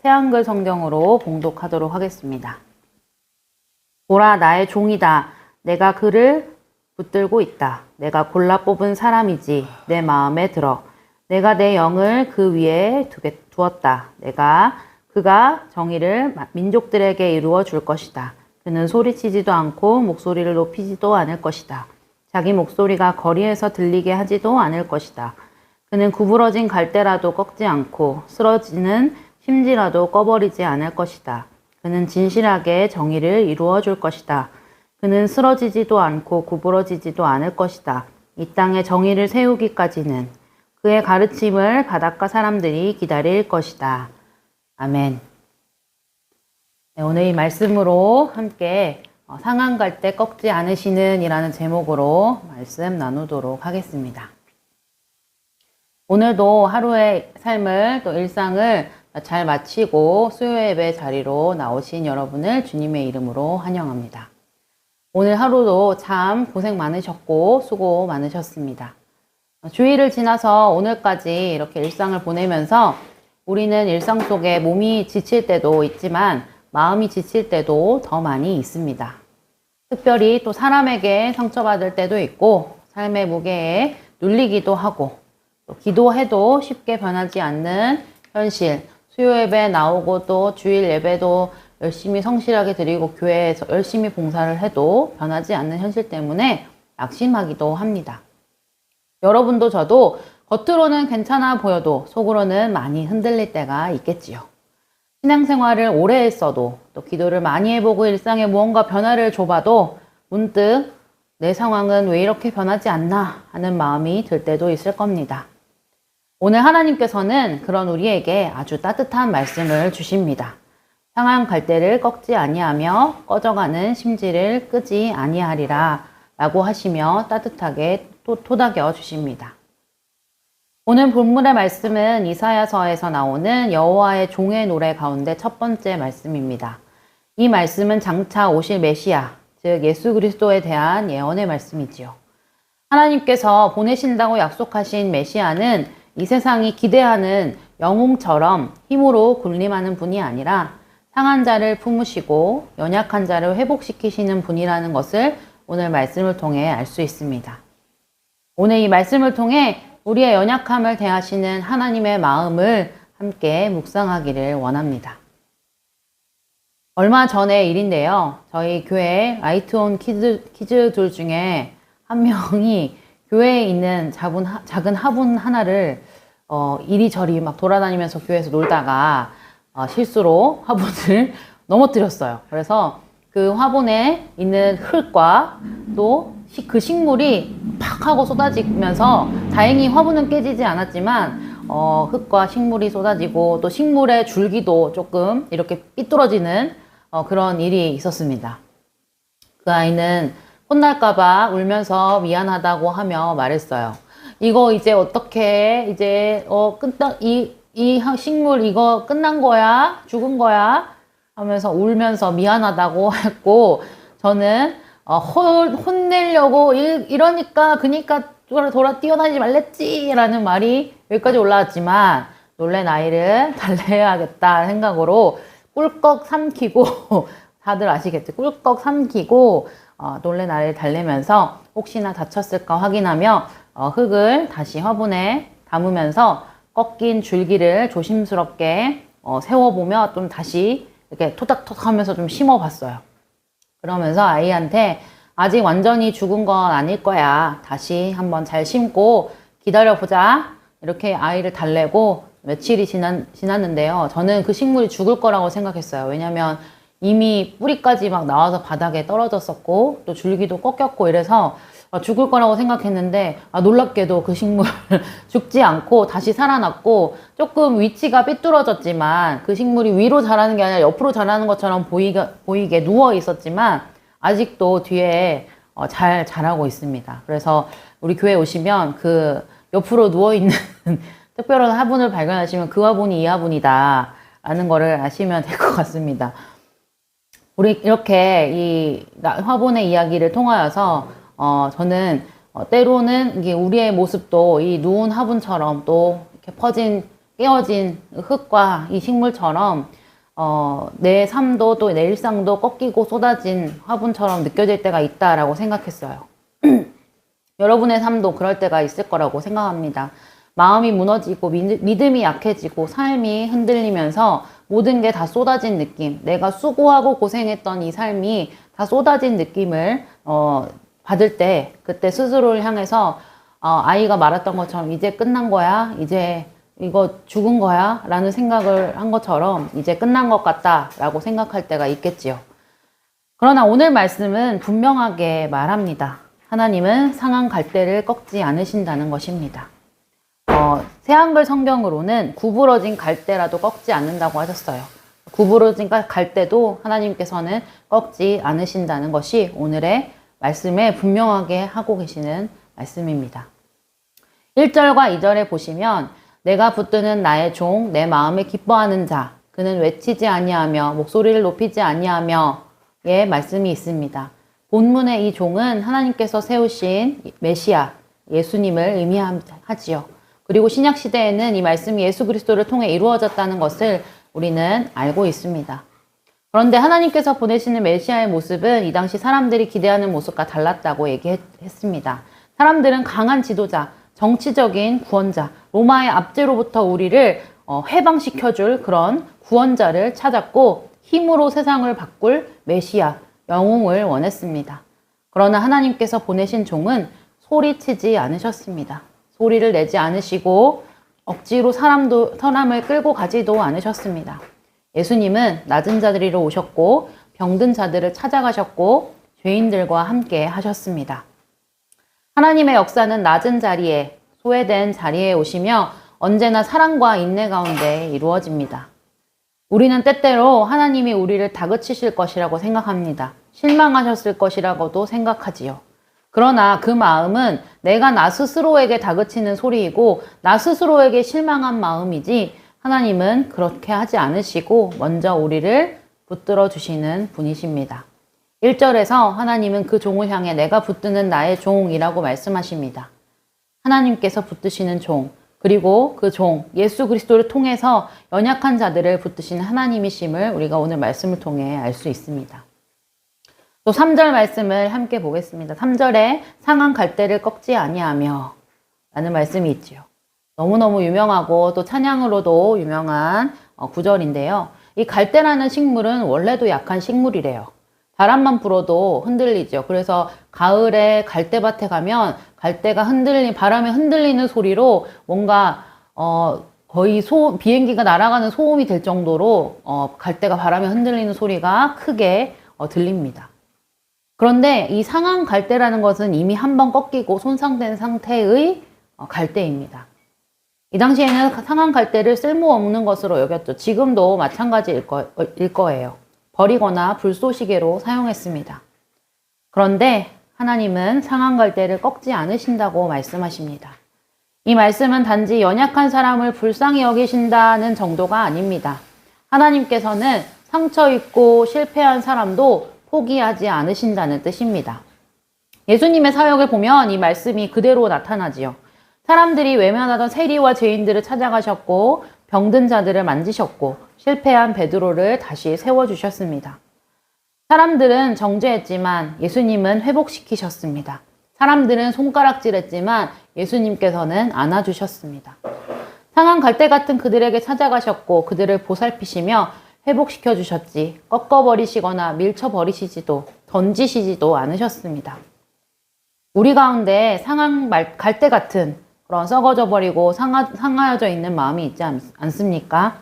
새한글 성경으로 봉독하도록 하겠습니다. 보라, 나의 종이다. 내가 그를 붙들고 있다. 내가 골라 뽑은 사람이지. 내 마음에 들어. 내가 내 영을 그 위에 두었다. 그가 정의를 민족들에게 이루어 줄 것이다. 그는 소리치지도 않고 목소리를 높이지도 않을 것이다. 자기 목소리가 거리에서 들리게 하지도 않을 것이다. 그는 구부러진 갈대라도 꺾지 않고 쓰러지는 심지라도 꺼버리지 않을 것이다. 그는 진실하게 정의를 이루어 줄 것이다. 그는 쓰러지지도 않고 구부러지지도 않을 것이다. 이 땅에 정의를 세우기까지는 그의 가르침을 바닷가 사람들이 기다릴 것이다. 아멘. 네, 오늘 이 말씀으로 함께 상한 갈대 꺾지 않으시는 이라는 제목으로 말씀 나누도록 하겠습니다. 오늘도 하루의 삶을 또 일상을 잘 마치고 수요 예배 자리로 나오신 여러분을 주님의 이름으로 환영합니다. 오늘 하루도 참 고생 많으셨고 수고 많으셨습니다. 주일을 지나서 오늘까지 이렇게 일상을 보내면서 우리는 일상 속에 몸이 지칠 때도 있지만 마음이 지칠 때도 더 많이 있습니다. 특별히 또 사람에게 상처받을 때도 있고 삶의 무게에 눌리기도 하고 또 기도해도 쉽게 변하지 않는 현실, 수요 예배 나오고 또 주일 예배도 열심히 성실하게 드리고 교회에서 열심히 봉사를 해도 변하지 않는 현실 때문에 낙심하기도 합니다. 여러분도 저도 겉으로는 괜찮아 보여도 속으로는 많이 흔들릴 때가 있겠지요. 신앙생활을 오래 했어도 또 기도를 많이 해보고 일상에 무언가 변화를 줘봐도 문득 내 상황은 왜 이렇게 변하지 않나 하는 마음이 들 때도 있을 겁니다. 오늘 하나님께서는 그런 우리에게 아주 따뜻한 말씀을 주십니다. 상한 갈대를 꺾지 아니하며 꺼져가는 심지를 끄지 아니하리라 라고 하시며 따뜻하게 토닥여 주십니다. 오늘 본문의 말씀은 이사야서에서 나오는 여호와의 종의 노래 가운데 첫 번째 말씀입니다. 이 말씀은 장차 오실 메시아, 즉 예수 그리스도에 대한 예언의 말씀이지요. 하나님께서 보내신다고 약속하신 메시아는 이 세상이 기대하는 영웅처럼 힘으로 군림하는 분이 아니라 상한 자를 품으시고 연약한 자를 회복시키시는 분이라는 것을 오늘 말씀을 통해 알 수 있습니다. 오늘 이 말씀을 통해 우리의 연약함을 대하시는 하나님의 마음을 함께 묵상하기를 원합니다. 얼마 전의 일인데요. 저희 교회 라이트온 키즈들 중에 한 명이 교회에 있는 작은 화분 하나를 이리저리 막 돌아다니면서 교회에서 놀다가 실수로 화분을 넘어뜨렸어요. 그래서 그 화분에 있는 흙과 또 그 식물이 팍 하고 쏟아지면서 다행히 화분은 깨지지 않았지만 흙과 식물이 쏟아지고 또 식물의 줄기도 조금 이렇게 삐뚤어지는 그런 일이 있었습니다. 그 아이는 혼날까봐 울면서 미안하다고 하며 말했어요. 이거 이제 어떻게 이제 이 식물 이거 끝난 거야? 죽은 거야? 하면서 울면서 미안하다고 했고 저는 혼내려고 이러니까 그니까 돌아 뛰어다니지 말랬지 라는 말이 여기까지 올라왔지만 놀란 아이를 달래야겠다 생각으로 꿀꺽 삼키고 다들 아시겠죠? 꿀꺽 삼키고 놀란 아이를 달래면서 혹시나 다쳤을까 확인하며 흙을 다시 화분에 담으면서 꺾인 줄기를 조심스럽게 세워보며 좀 다시 이렇게 토닥토닥 하면서 좀 심어봤어요. 그러면서 아이한테 아직 완전히 죽은 건 아닐 거야. 다시 한번 잘 심고 기다려보자. 이렇게 아이를 달래고 며칠이 지났는데요. 저는 그 식물이 죽을 거라고 생각했어요. 왜냐면 이미 뿌리까지 막 나와서 바닥에 떨어졌었고 또 줄기도 꺾였고 이래서 죽을 거라고 생각했는데 놀랍게도 그 식물 죽지 않고 다시 살아났고 조금 위치가 삐뚤어졌지만 그 식물이 위로 자라는 게 아니라 옆으로 자라는 것처럼 보이게 누워 있었지만 아직도 뒤에 잘 자라고 있습니다. 그래서 우리 교회 오시면 그 옆으로 누워 있는 특별한 화분을 발견하시면 그 화분이 이 화분이다 라는 거를 아시면 될 것 같습니다. 우리 이렇게 이 화분의 이야기를 통하여서 저는 때로는 이게 우리의 모습도 이 누운 화분처럼 또 이렇게 퍼진 깨어진 흙과 이 식물처럼 내 삶도 또 내 일상도 꺾이고 쏟아진 화분처럼 느껴질 때가 있다라고 생각했어요. 여러분의 삶도 그럴 때가 있을 거라고 생각합니다. 마음이 무너지고 믿음이 약해지고 삶이 흔들리면서 모든 게 다 쏟아진 느낌, 내가 수고하고 고생했던 이 삶이 다 쏟아진 느낌을 받을 때, 그때 스스로를 향해서 아이가 말했던 것처럼 이제 끝난 거야, 이제 이거 죽은 거야 라는 생각을 한 것처럼 이제 끝난 것 같다 라고 생각할 때가 있겠지요. 그러나 오늘 말씀은 분명하게 말합니다. 하나님은 상한 갈대를 꺾지 않으신다는 것입니다. 새한글 성경으로는 구부러진 갈대라도 꺾지 않는다고 하셨어요. 구부러진 갈대도 하나님께서는 꺾지 않으신다는 것이 오늘의 말씀에 분명하게 하고 계시는 말씀입니다. 1절과 2절에 보시면 내가 붙드는 나의 종, 내 마음에 기뻐하는 자, 그는 외치지 아니하며 목소리를 높이지 아니하며의 말씀이 있습니다. 본문의 이 종은 하나님께서 세우신 메시아, 예수님을 의미하지요. 그리고 신약시대에는 이 말씀이 예수 그리스도를 통해 이루어졌다는 것을 우리는 알고 있습니다. 그런데 하나님께서 보내시는 메시아의 모습은 이 당시 사람들이 기대하는 모습과 달랐다고 얘기했습니다. 사람들은 강한 지도자, 정치적인 구원자, 로마의 압제로부터 우리를 해방시켜줄 그런 구원자를 찾았고 힘으로 세상을 바꿀 메시아, 영웅을 원했습니다. 그러나 하나님께서 보내신 종은 소리치지 않으셨습니다. 소리를 내지 않으시고 억지로 사람을 끌고 가지도 않으셨습니다. 예수님은 낮은 자리로 오셨고 병든 자들을 찾아가셨고 죄인들과 함께 하셨습니다. 하나님의 역사는 낮은 자리에, 소외된 자리에 오시며 언제나 사랑과 인내 가운데 이루어집니다. 우리는 때때로 하나님이 우리를 다그치실 것이라고 생각합니다. 실망하셨을 것이라고도 생각하지요. 그러나 그 마음은 내가 나 스스로에게 다그치는 소리이고 나 스스로에게 실망한 마음이지 하나님은 그렇게 하지 않으시고 먼저 우리를 붙들어 주시는 분이십니다. 1절에서 하나님은 그 종을 향해 내가 붙드는 나의 종이라고 말씀하십니다. 하나님께서 붙드시는 종, 그리고 그 종, 예수 그리스도를 통해서 연약한 자들을 붙드시는 하나님이심을 우리가 오늘 말씀을 통해 알 수 있습니다. 또 3절 말씀을 함께 보겠습니다. 3절에 상한 갈대를 꺾지 아니하며 라는 말씀이 있지요. 너무너무 유명하고 또 찬양으로도 유명한 구절인데요. 이 갈대라는 식물은 원래도 약한 식물이래요. 바람만 불어도 흔들리죠. 그래서 가을에 갈대밭에 가면 갈대가 바람에 흔들리는 소리로 뭔가 거의 비행기가 날아가는 소음이 될 정도로 갈대가 바람에 흔들리는 소리가 크게 들립니다. 그런데 이 상한 갈대라는 것은 이미 한번 꺾이고 손상된 상태의 갈대입니다. 이 당시에는 상한 갈대를 쓸모없는 것으로 여겼죠. 지금도 마찬가지일 거예요. 버리거나 불쏘시개로 사용했습니다. 그런데 하나님은 상한 갈대를 꺾지 않으신다고 말씀하십니다. 이 말씀은 단지 연약한 사람을 불쌍히 여기신다는 정도가 아닙니다. 하나님께서는 상처 입고 실패한 사람도 포기하지 않으신다는 뜻입니다. 예수님의 사역을 보면 이 말씀이 그대로 나타나지요. 사람들이 외면하던 세리와 죄인들을 찾아가셨고 병든 자들을 만지셨고 실패한 베드로를 다시 세워주셨습니다. 사람들은 정죄했지만 예수님은 회복시키셨습니다. 사람들은 손가락질했지만 예수님께서는 안아주셨습니다. 상한 갈대 같은 그들에게 찾아가셨고 그들을 보살피시며 회복시켜 주셨지 꺾어버리시거나 밀쳐버리시지도 던지시지도 않으셨습니다. 우리 가운데 상한 갈대 같은 그런 썩어져 버리고 상하여져 있는 마음이 있지 않습니까?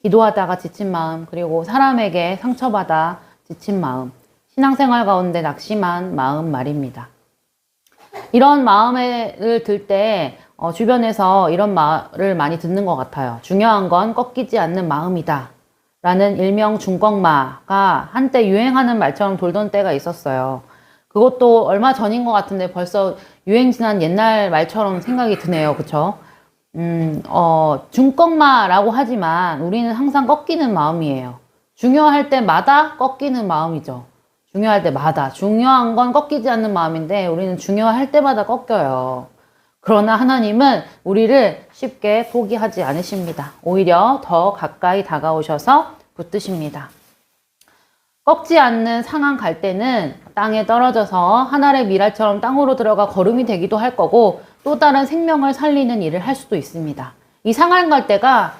기도하다가 지친 마음, 그리고 사람에게 상처받아 지친 마음, 신앙생활 가운데 낙심한 마음 말입니다. 이런 마음을 들 때 주변에서 이런 말을 많이 듣는 것 같아요. 중요한 건 꺾이지 않는 마음이다 라는 일명 중꺾마가 한때 유행하는 말처럼 돌던 때가 있었어요. 그것도 얼마 전인 것 같은데 벌써 유행 지난 옛날 말처럼 생각이 드네요. 그쵸? 중꺾마라고 하지만 우리는 항상 꺾이는 마음이에요. 중요할 때마다 꺾이는 마음이죠. 중요할 때마다. 중요한 건 꺾이지 않는 마음인데 우리는 중요할 때마다 꺾여요. 그러나 하나님은 우리를 쉽게 포기하지 않으십니다. 오히려 더 가까이 다가오셔서 붙드십니다. 꺾지 않는 상한 갈대는 땅에 떨어져서 한 알의 밀알처럼 땅으로 들어가 거름이 되기도 할 거고 또 다른 생명을 살리는 일을 할 수도 있습니다. 이 상한 갈대가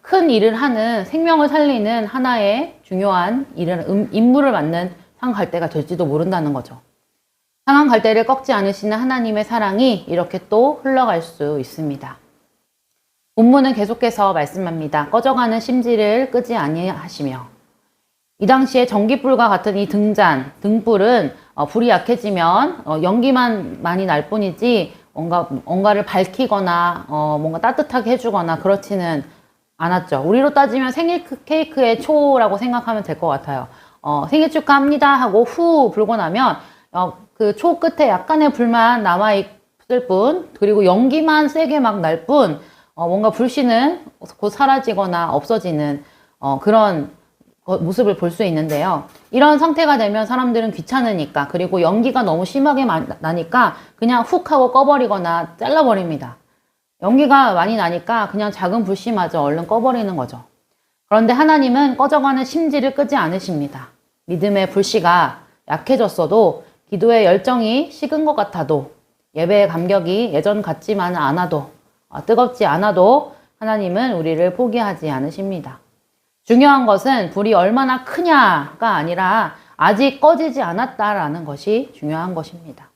큰 일을 하는 생명을 살리는 하나의 중요한 임무를 맡는 상한 갈대가 될지도 모른다는 거죠. 상한 갈대를 꺾지 않으시는 하나님의 사랑이 이렇게 또 흘러갈 수 있습니다. 본문은 계속해서 말씀합니다. 꺼져가는 심지를 끄지 아니하시며. 이 당시에 전깃불과 같은 이 등불은 불이 약해지면 연기만 많이 날 뿐이지 뭔가를 밝히거나 뭔가 따뜻하게 해주거나 그렇지는 않았죠. 우리로 따지면 생일 케이크의 초라고 생각하면 될 것 같아요. 생일 축하합니다 하고 후 불고 나면 그 초 끝에 약간의 불만 남아있을 뿐, 그리고 연기만 세게 막 날 뿐, 뭔가 불씨는 곧 사라지거나 없어지는 그런 모습을 볼 수 있는데요. 이런 상태가 되면 사람들은 귀찮으니까, 그리고 연기가 너무 심하게 나니까 그냥 훅 하고 꺼버리거나 잘라버립니다. 연기가 많이 나니까 그냥 작은 불씨마저 얼른 꺼버리는 거죠. 그런데 하나님은 꺼져가는 심지를 끄지 않으십니다. 믿음의 불씨가 약해졌어도, 기도의 열정이 식은 것 같아도, 예배의 감격이 예전 같지만은 않아도, 뜨겁지 않아도 하나님은 우리를 포기하지 않으십니다. 중요한 것은 불이 얼마나 크냐가 아니라 아직 꺼지지 않았다라는 것이 중요한 것입니다.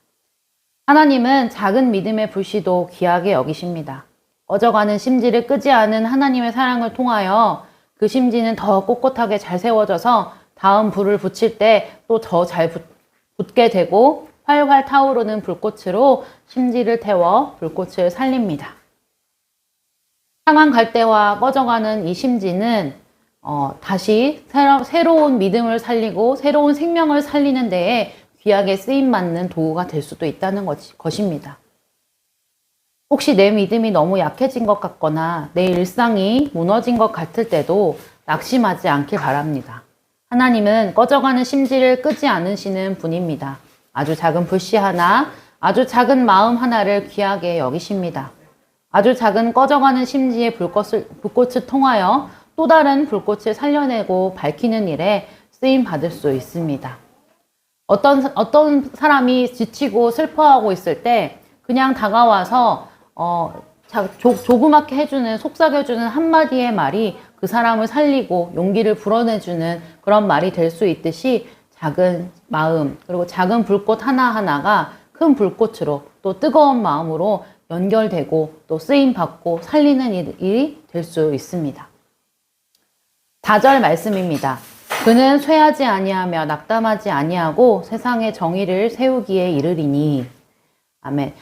하나님은 작은 믿음의 불씨도 귀하게 여기십니다. 꺼져가는 심지를 끄지 않은 하나님의 사랑을 통하여 그 심지는 더 꼿꼿하게 잘 세워져서 다음 불을 붙일 때 또 더 잘 붙게 되고 활활 타오르는 불꽃으로 심지를 태워 불꽃을 살립니다. 상한 갈대와 꺼져가는 이 심지는 다시 새로운 믿음을 살리고 새로운 생명을 살리는 데에 귀하게 쓰임받는 도구가 될 수도 있다는 것입니다. 혹시 내 믿음이 너무 약해진 것 같거나 내 일상이 무너진 것 같을 때도 낙심하지 않길 바랍니다. 하나님은 꺼져가는 심지를 끄지 않으시는 분입니다. 아주 작은 불씨 하나, 아주 작은 마음 하나를 귀하게 여기십니다. 아주 작은 꺼져가는 심지의 불꽃을 통하여 또 다른 불꽃을 살려내고 밝히는 일에 쓰임 받을 수 있습니다. 어떤 사람이 지치고 슬퍼하고 있을 때 그냥 다가와서 조그맣게 해주는, 속삭여주는 한마디의 말이 그 사람을 살리고 용기를 불어내주는 그런 말이 될 수 있듯이 작은 마음, 그리고 작은 불꽃 하나하나가 큰 불꽃으로 또 뜨거운 마음으로 연결되고 또 쓰임받고 살리는 일이 될 수 있습니다. 4절 말씀입니다. 그는 쇠하지 아니하며 낙담하지 아니하고 세상의 정의를 세우기에 이르리니. 아멘.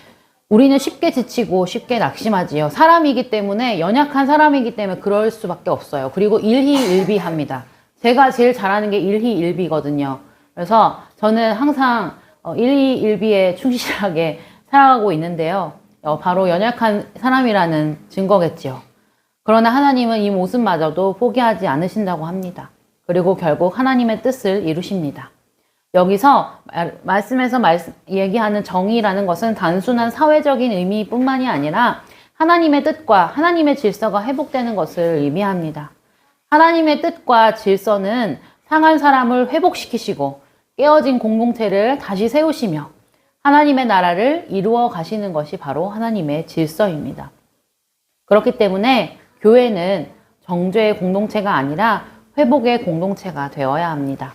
우리는 쉽게 지치고 쉽게 낙심하지요. 사람이기 때문에, 연약한 사람이기 때문에 그럴 수밖에 없어요. 그리고 일희일비합니다. 제가 제일 잘하는 게 일희일비거든요. 그래서 저는 항상 일희일비에 충실하게 살아가고 있는데요. 바로 연약한 사람이라는 증거겠지요. 그러나 하나님은 이 모습마저도 포기하지 않으신다고 합니다. 그리고 결국 하나님의 뜻을 이루십니다. 여기서 말씀에서 얘기하는 정의라는 것은 단순한 사회적인 의미뿐만이 아니라 하나님의 뜻과 하나님의 질서가 회복되는 것을 의미합니다. 하나님의 뜻과 질서는 상한 사람을 회복시키시고 깨어진 공동체를 다시 세우시며 하나님의 나라를 이루어 가시는 것이 바로 하나님의 질서입니다. 그렇기 때문에 교회는 정죄의 공동체가 아니라 회복의 공동체가 되어야 합니다.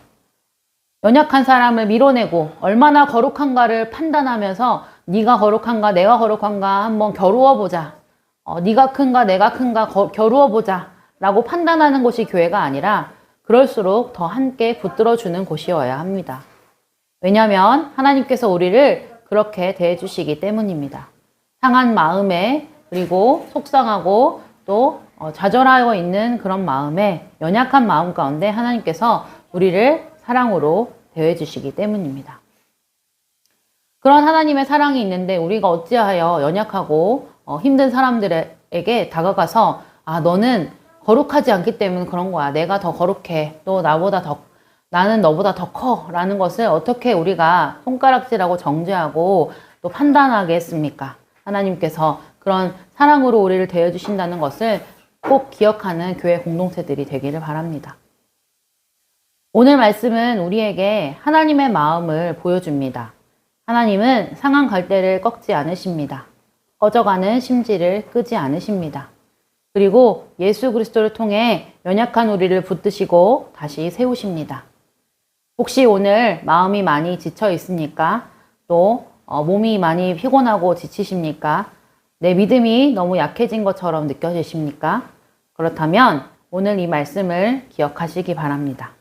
연약한 사람을 밀어내고 얼마나 거룩한가를 판단하면서 네가 거룩한가 내가 거룩한가 한번 겨루어 보자. 네가 큰가 내가 큰가 겨루어 보자 라고 판단하는 곳이 교회가 아니라 그럴수록 더 함께 붙들어주는 곳이어야 합니다. 왜냐하면 하나님께서 우리를 그렇게 대해주시기 때문입니다. 상한 마음에, 그리고 속상하고 또 좌절하고 있는 그런 마음에, 연약한 마음 가운데 하나님께서 우리를 사랑으로 대해주시기 때문입니다. 그런 하나님의 사랑이 있는데 우리가 어찌하여 연약하고 힘든 사람들에게 다가가서 너는 거룩하지 않기 때문에 그런 거야. 내가 더 거룩해. 또 나는 너보다 더 커. 라는 것을 어떻게 우리가 손가락질하고 정죄하고 또 판단하겠습니까? 하나님께서 그런 사랑으로 우리를 대해주신다는 것을 꼭 기억하는 교회 공동체들이 되기를 바랍니다. 오늘 말씀은 우리에게 하나님의 마음을 보여줍니다. 하나님은 상한 갈대를 꺾지 않으십니다. 꺼져가는 심지를 끄지 않으십니다. 그리고 예수 그리스도를 통해 연약한 우리를 붙드시고 다시 세우십니다. 혹시 오늘 마음이 많이 지쳐 있습니까? 또 몸이 많이 피곤하고 지치십니까? 내 믿음이 너무 약해진 것처럼 느껴지십니까? 그렇다면 오늘 이 말씀을 기억하시기 바랍니다.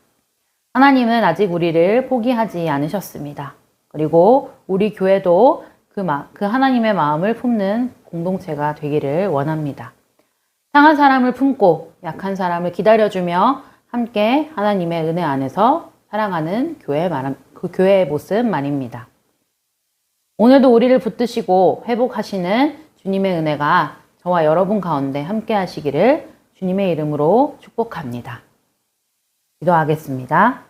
하나님은 아직 우리를 포기하지 않으셨습니다. 그리고 우리 교회도 그 하나님의 마음을 품는 공동체가 되기를 원합니다. 상한 사람을 품고 약한 사람을 기다려주며 함께 하나님의 은혜 안에서 사랑하는 그 교회의 모습 말입니다. 오늘도 우리를 붙드시고 회복하시는 주님의 은혜가 저와 여러분 가운데 함께 하시기를 주님의 이름으로 축복합니다. 기도하겠습니다.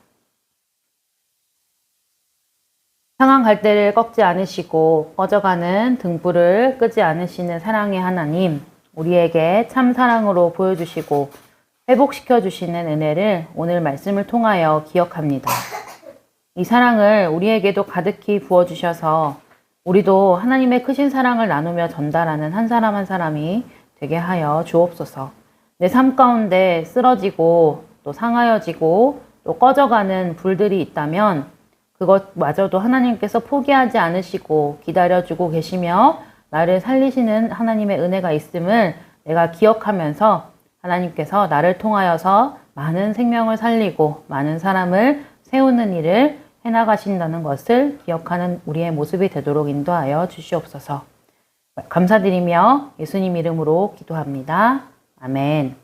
상한 갈대를 꺾지 않으시고 꺼져가는 등불을 끄지 않으시는 사랑의 하나님, 우리에게 참 사랑으로 보여주시고 회복시켜 주시는 은혜를 오늘 말씀을 통하여 기억합니다. 이 사랑을 우리에게도 가득히 부어주셔서 우리도 하나님의 크신 사랑을 나누며 전달하는 한 사람 한 사람이 되게 하여 주옵소서. 내 삶 가운데 쓰러지고 또 상하여지고 또 꺼져가는 불들이 있다면 그것마저도 하나님께서 포기하지 않으시고 기다려주고 계시며 나를 살리시는 하나님의 은혜가 있음을 내가 기억하면서 하나님께서 나를 통하여서 많은 생명을 살리고 많은 사람을 세우는 일을 해나가신다는 것을 기억하는 우리의 모습이 되도록 인도하여 주시옵소서. 감사드리며 예수님 이름으로 기도합니다. 아멘.